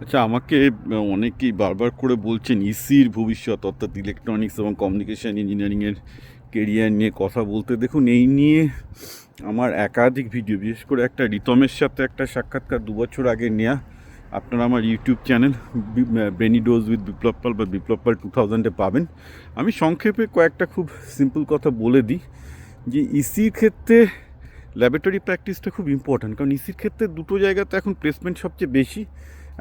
আচ্ছা, আমাকে অনেকেই বারবার করে বলছেন ইসির ভবিষ্যৎ অর্থাৎ ইলেকট্রনিক্স এবং কমিউনিকেশন ইঞ্জিনিয়ারিংয়ের কেরিয়ার নিয়ে কথা বলতে। দেখুন, এই নিয়ে আমার একাধিক ভিডিও, বিশেষ করে একটা রিতমের সাথে একটা সাক্ষাৎকার 2 বছর আগে নেওয়া, আপনারা আমার YouTube channel Brainy Dose with Biplab Pal বা বিপ্লব পাল 2000-এ পাবেন। আমি সংক্ষেপে কয়েকটা খুব সিম্পল কথা বলে দিই যে ইসির ক্ষেত্রে ল্যাবরেটরি প্র্যাকটিসটা খুব ইম্পর্ট্যান্ট, কারণ ইসির ক্ষেত্রে দুটো জায়গাতে এখন প্লেসমেন্ট সবচেয়ে বেশি।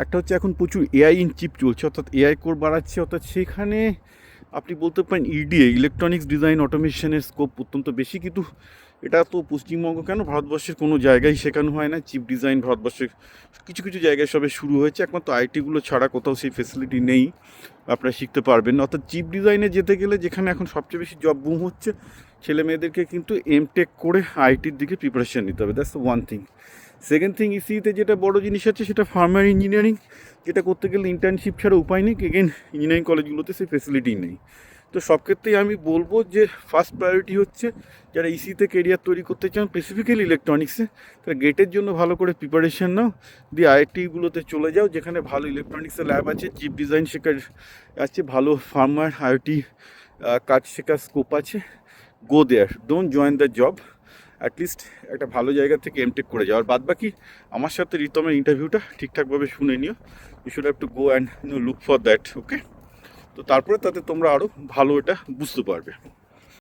একটা হচ্ছে এখন প্রচুর এআই ইন চিপ চলছে, অর্থাৎ এআই কোর বাড়াচ্ছে, অর্থাৎ সেখানে আপনি বলতে পারেন ইডিএ, ইলেকট্রনিক্স ডিজাইন অটোমেশনের স্কোপ অত্যন্ত বেশি। কিন্তু এটা তো পশ্চিমবঙ্গ কেন, ভারতবর্ষের কোনো জায়গায় শেখানো হয় না চিপ ডিজাইন। ভারতবর্ষের কিছু কিছু জায়গায় সবে শুরু হয়েছে, একমাত্র আইটিগুলো ছাড়া কোথাও সেই ফেসিলিটি নেই, আপনারা শিখতে পারবেন না। অর্থাৎ চিপ ডিজাইনে যেতে গেলে যেখানে এখন সবচেয়ে বেশি জব বুম হচ্ছে, ছেলে মেয়েদেরকে কিন্তু এমটেক করে আইটির দিকে প্রিপারেশান নিতে হবে। That's one thing. Second thing, ইসিতে যেটা বড় জিনিস আছে সেটা ফার্মার ইঞ্জিনিয়ারিং, যেটা করতে গেলে ইন্টার্নশিপ ছাড়া উপায় নেই। এগেন, ইঞ্জিনিয়ারিং কলেজগুলোতে সেই ফেসিলিটি নেই। তো সব ক্ষেত্রেই আমি বলবো যে ফার্স্ট প্রায়োরিটি হচ্ছে যারা ইসিতে কেরিয়ার তৈরি করতে চান, স্পেসিফিক্যালি ইলেকট্রনিক্সে, তারা গেটের জন্য ভালো করে প্রিপারেশন নাও, দিয়ে আইআইটিগুলোতে চলে যাও যেখানে ভালো ইলেকট্রনিক্সের ল্যাব আছে, চিপ ডিজাইন শেখার আছে, ভালো ফার্মার আইওটি কাজ শেখার স্কোপ আছে। Go there, don't join the job, at least একটা ভালো জায়গা থেকে এমটেক করে যাও। আর বাদ বাকি আমার সাথে রিতমের ইন্টারভিউটা ঠিকঠাকভাবে শুনে নিও। You should have to go and look for that, okay? তো তারপরে তাতে তোমরা আরও ভালো এটা বুঝতে পারবে।